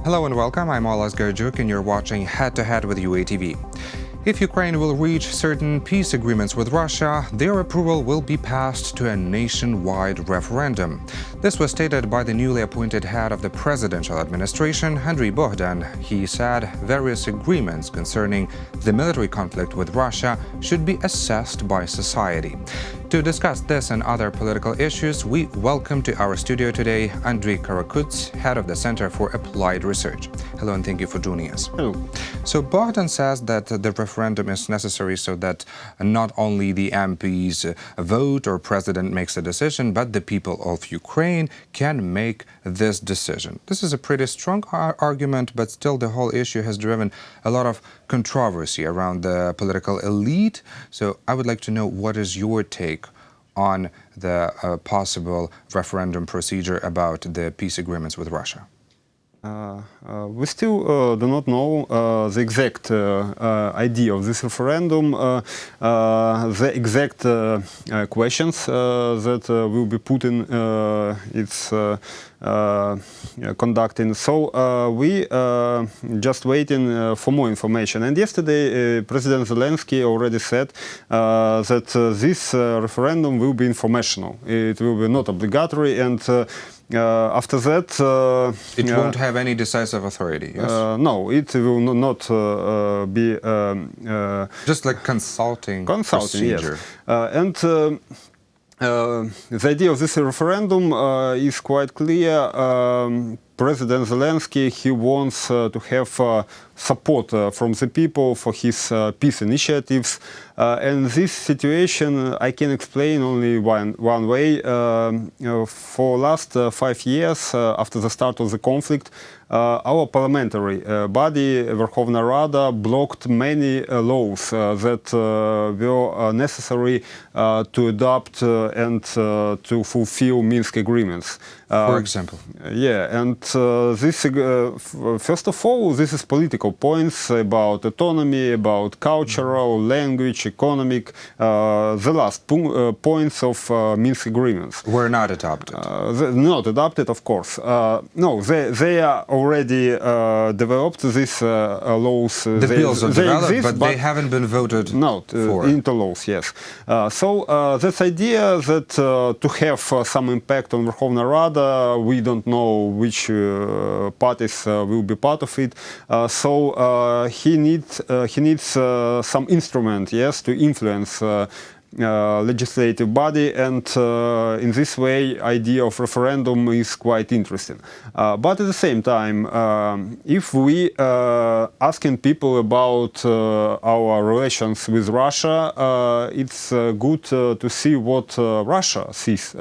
Hello and welcome, I'm Olas Garjuk and you're watching Head to Head with UATV. If Ukraine will reach certain peace agreements with Russia, their approval will be passed to a nationwide referendum. This was stated by the newly appointed head of the presidential administration, Andriy Bohdan. He said various agreements concerning the military conflict with Russia should be assessed by society. To discuss this and other political issues, we welcome to our studio today Andriy KaraKUts, head of the Center for Applied Research. Hello and thank you for joining us. Hello. So Bohdan says that the referendum is necessary so that not only the MPs vote or president makes a decision, but the people of Ukraine can make this decision. This is a pretty strong argument, but still the whole issue has driven a lot of controversy around the political elite. So I would like to know, what is your take on the possible referendum procedure about the peace agreements with Russia? We still do not know the exact idea of this referendum, the exact questions that will be put in its conducting. So we just waiting for more information. And yesterday President Zelensky already said that this referendum will be informational. It will be not obligatory, and after that, it won't have any decisive authority, yes? No, it will not be... just like consulting procedure. Yes. And the idea of this referendum is quite clear. President Zelensky, he wants to have support from the people for his peace initiatives. And this situation I can explain only one way. For last 5 years, after the start of the conflict, our parliamentary body, Verkhovna Rada, blocked many laws that were necessary to adopt and to fulfill Minsk agreements. For example? Yeah, and this, first of all, this is political points about autonomy, about cultural, language, economic, the last points of Minsk agreements. Were not adopted. Not adopted, of course. No, they are already developed, these laws. The bills are developed, exist, but they haven't been voted for. Into laws, yes. So this idea that to have some impact on Verkhovna Rada, we don't know which parties will be part of it. So he needs some instrument, yes, to influence legislative body, and in this way idea of referendum is quite interesting. But at the same time, if we asking people about our relations with Russia, it's good to see what Russia sees.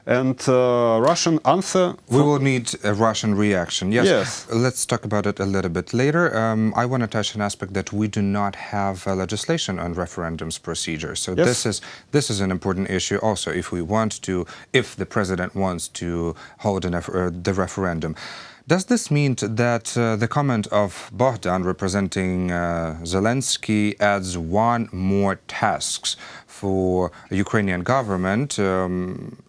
And Russian answer... We will need a Russian reaction. Yes. Let's talk about it a little bit later. I want to touch an aspect that we do not have legislation on referendums procedure. So yes. This is an important issue also if the president wants to hold the referendum. Does this mean that the comment of Bohdan representing Zelensky adds one more task for the Ukrainian government,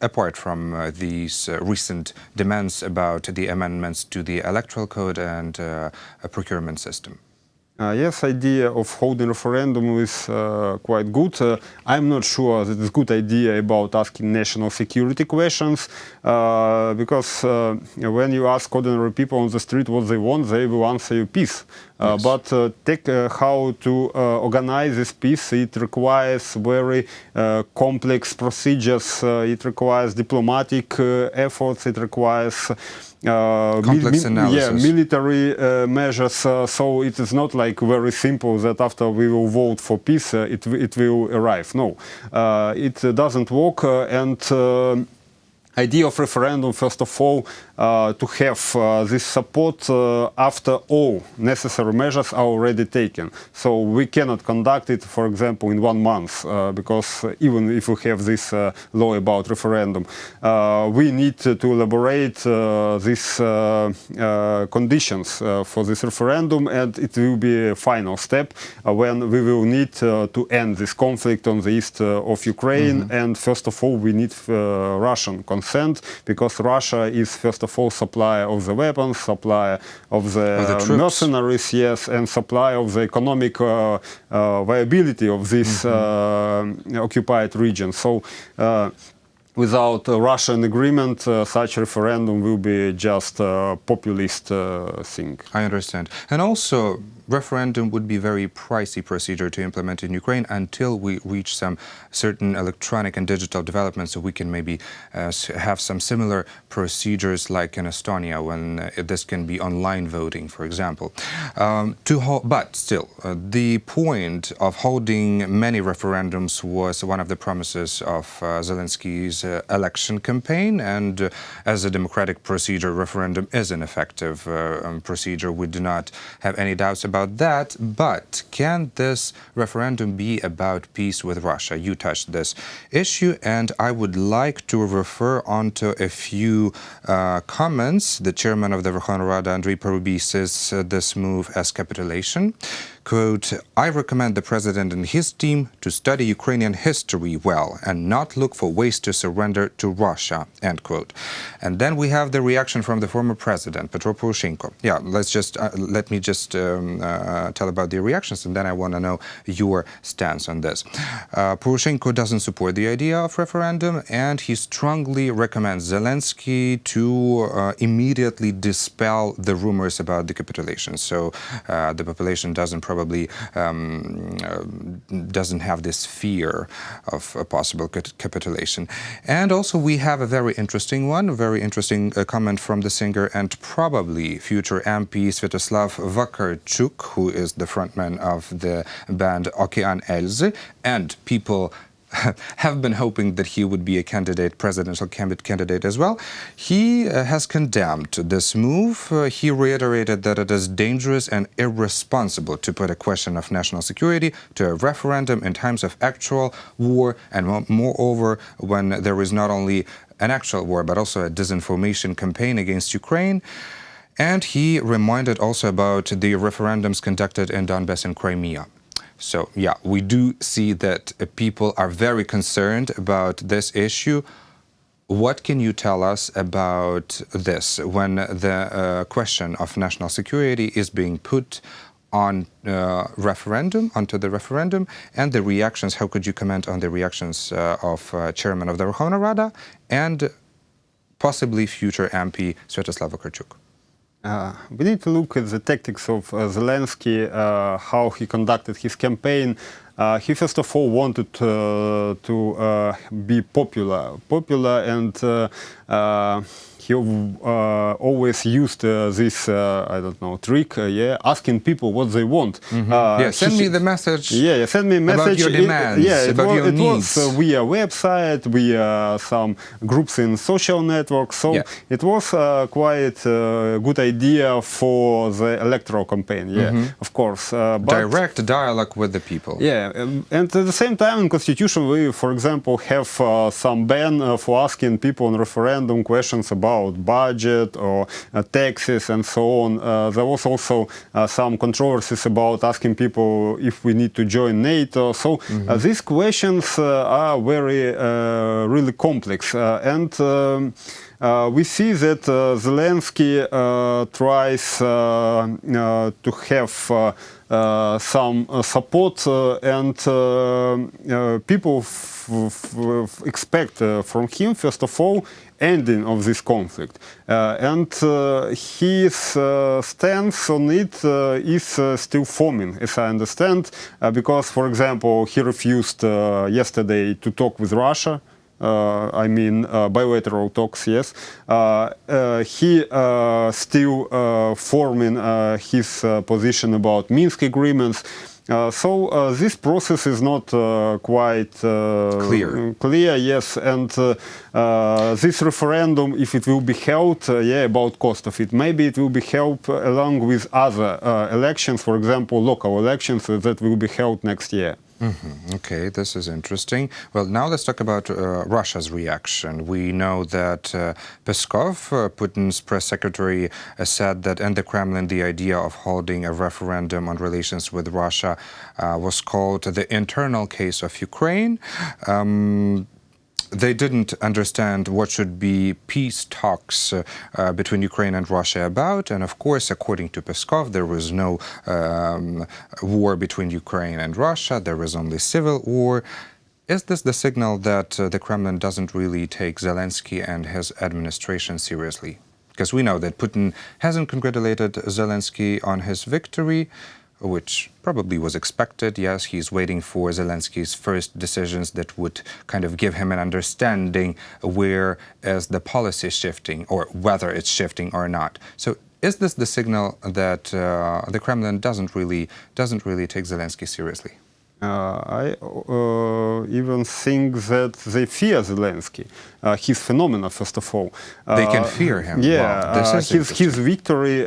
apart from these recent demands about the amendments to the electoral code and a procurement system? Yes, idea of holding referendum is quite good. I'm not sure that it's a good idea about asking national security questions, because when you ask ordinary people on the street what they want, they will answer you peace. Yes. But how to organize this peace, it requires very complex procedures, it requires diplomatic efforts, it requires complex analysis. Yeah, military measures. So it is not like very simple that after we will vote for peace, it will arrive. No, it doesn't work. And idea of referendum, first of all, to have this support after all necessary measures are already taken. So we cannot conduct it, for example, in 1 month, because even if we have this law about referendum, we need to elaborate these conditions for this referendum, and it will be a final step when we will need to end this conflict on the east of Ukraine, and first of all we need Russian consent. send, because Russia is first of all supplier of the weapons, supplier of the mercenaries, yes, and supplier of the economic viability of this occupied region. So without a Russian agreement, such referendum will be just a populist thing. I understand. And also, referendum would be a very pricey procedure to implement in Ukraine until we reach some certain electronic and digital developments, so we can maybe have some similar procedures like in Estonia, when this can be online voting, for example. But still, the point of holding many referendums was one of the promises of Zelensky's election campaign, and as a democratic procedure, referendum is an effective procedure. We do not have any doubts about that, but can this referendum be about peace with Russia? You touched this issue, and I would like to refer on to a few comments. The chairman of the Verkhovna Rada, Andriy KaraKUts, says this move as capitulation. Quote, "I recommend the president and his team to study Ukrainian history well and not look for ways to surrender to Russia," end quote. And then we have the reaction from the former president, Petro Poroshenko. Yeah, let me just tell about the reactions, and then I want to know your stance on this. Poroshenko doesn't support the idea of referendum, and he strongly recommends Zelensky to immediately dispel the rumors about the capitulation. So the population probably doesn't have this fear of a possible capitulation. And also we have a very interesting comment from the singer and probably future MP Sviatoslav Vakarchuk, who is the frontman of the band Okean Elzy, and people have been hoping that he would be a presidential candidate as well. He has condemned this move. He reiterated that it is dangerous and irresponsible to put a question of national security to a referendum in times of actual war, and moreover, when there is not only an actual war, but also a disinformation campaign against Ukraine. And he reminded also about the referendums conducted in Donbass and Crimea. So, yeah, we do see that people are very concerned about this issue. What can you tell us about this when the question of national security is being put on onto the referendum, and the reactions? How could you comment on the reactions of chairman of the Verkhovna Rada and possibly future MP Sviatoslav Vakarchuk? We need to look at the tactics of Zelensky, how he conducted his campaign. He first of all wanted to be popular, and he always used this, I don't know, trick, asking people what they want. Send me the message. Send me a message about your demands, about your needs. It was via website, via some groups in social networks. So it was quite a good idea for the electoral campaign. Of course. Direct dialogue with the people. And at the same time, in Constitution, we, for example, have some ban for asking people in referendum questions about budget or taxes and so on. There was also some controversies about asking people if we need to join NATO. So these questions are really complex. And we see that Zelensky tries to have some support, and people expect from him, first of all, ending of this conflict. And his stance on it is still forming, as I understand, because, for example, he refused yesterday to talk with Russia. I mean, bilateral talks, yes. He still forming his position about Minsk agreements. So this process is not quite clear, yes. And this referendum, if it will be held, about cost of it, maybe it will be held along with other elections, for example, local elections that will be held next year. Okay, this is interesting. Well, now let's talk about Russia's reaction. We know that Peskov, Putin's press secretary, said that in the Kremlin the idea of holding a referendum on relations with Russia was called the internal case of Ukraine. they didn't understand what should be peace talks between Ukraine and Russia about. And of course, according to Peskov, there was no war between Ukraine and Russia. There was only civil war. Is this the signal that the Kremlin doesn't really take Zelensky and his administration seriously? Because we know that Putin hasn't congratulated Zelensky on his victory, which probably was expected. Yes, he's waiting for Zelensky's first decisions that would kind of give him an understanding where is the policy shifting or whether it's shifting or not. So is this the signal that the Kremlin doesn't really take Zelensky seriously? I even think that they fear Zelensky. His phenomena, first of all. They can fear him. Yeah, wow, his victory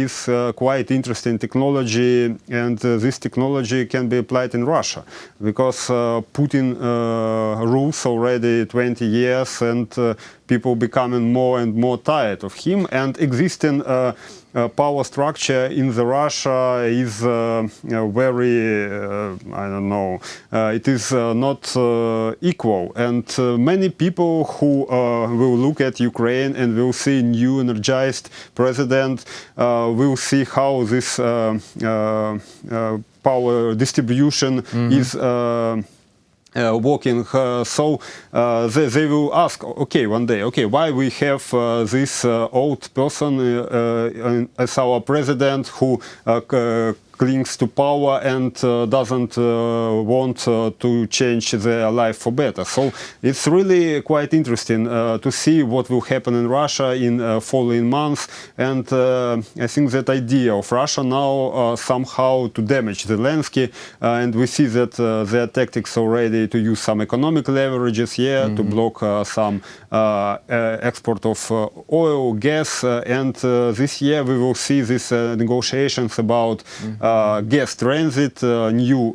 is quite interesting technology, and this technology can be applied in Russia, because Putin rules already 20 years, and people becoming more and more tired of him, and existing power structure in the Russia is very, I don't know, it is not equal, and many people who will look at Ukraine and will see new energized president, will see how this power distribution is working, so they will ask, okay, one day, okay, why we have this old person as our president who clings to power and doesn't want to change their life for better. So it's really quite interesting to see what will happen in Russia in following months, and I think that idea of Russia now somehow to damage Zelensky, and we see that their tactics already to use some economic leverages here, to block some export of oil, gas, and this year we will see these negotiations about gas transit, new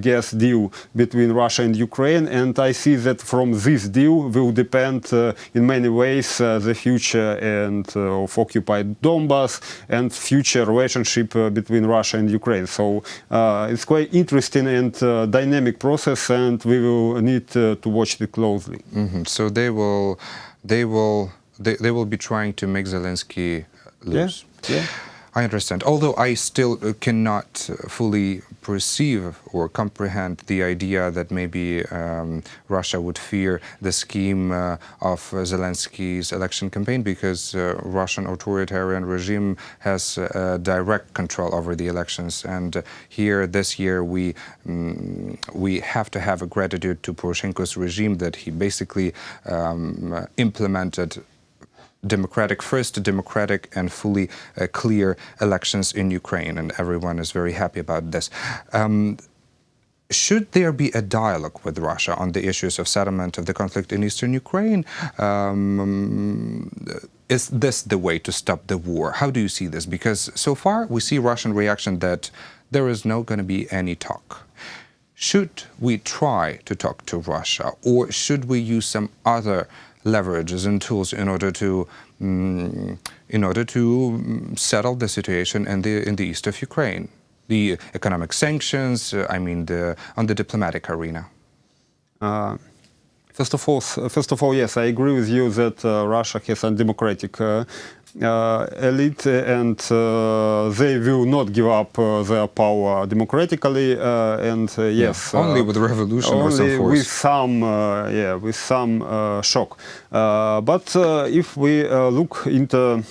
gas deal between Russia and Ukraine, and I see that from this deal will depend in many ways the future and of occupied Donbass and future relationship between Russia and Ukraine. So it's quite interesting and dynamic process, and we will need to watch it closely. So they will be trying to make Zelensky lose. Yeah. I understand. Although I still cannot fully perceive or comprehend the idea that maybe Russia would fear the scheme of Zelensky's election campaign, because Russian authoritarian regime has direct control over the elections. And here this year we have to have a gratitude to Poroshenko's regime that he basically implemented first democratic and fully clear elections in Ukraine, and everyone is very happy about this. Should there be a dialogue with Russia on the issues of settlement of the conflict in eastern Ukraine? Is this the way to stop the war? How do you see this? Because so far we see Russian reaction that there is not going to be any talk. Should we try to talk to Russia, or should we use some other leverages and tools in order to settle the situation in the east of Ukraine, the economic sanctions? I mean, on the diplomatic arena. First of all, yes, I agree with you that Russia has undemocratic elite, and they will not give up their power democratically, and yes, only with revolution or some force. With some shock. But if we look into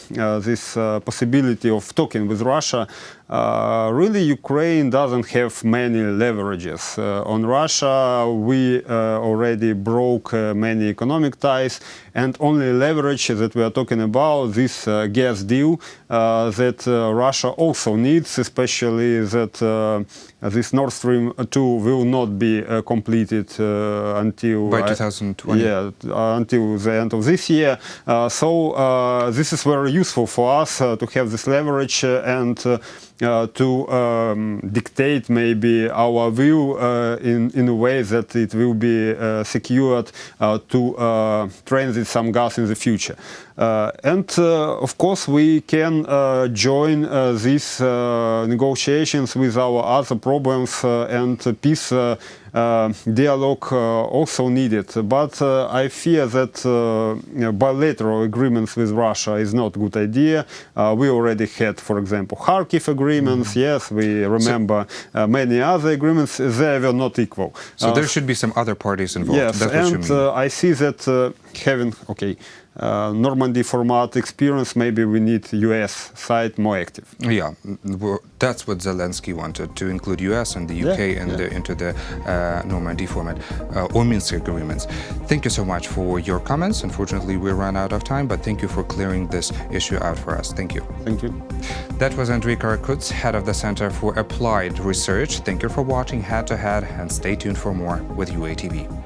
this possibility of talking with Russia, really Ukraine doesn't have many leverages. On Russia we already broke many economic ties, and only leverage that we are talking about this gas deal that Russia also needs, especially that this Nord Stream 2 will not be completed until by 2020. Until the end of this year. So this is very useful for us to have this leverage and to dictate maybe our view in a way that it will be secured to transit some gas in the future. And of course we can join these negotiations with our other problems, and peace dialogue also needed. But I fear that bilateral agreements with Russia is not a good idea. We already had, for example, Kharkiv agreements. Yes, we remember many other agreements. They were not equal. So there should be some other parties involved. Yes, that's what and you mean. I see that having Normandy format experience, maybe we need US side more active. Yeah, that's what Zelensky wanted, to include US and the UK into the Normandy format or Minsk agreements. Thank you so much for your comments. Unfortunately, we ran out of time, but thank you for clearing this issue out for us. Thank you. Thank you. That was Andriy KaraKUts, head of the Center for Applied Research. Thank you for watching Head to Head, and stay tuned for more with UATV.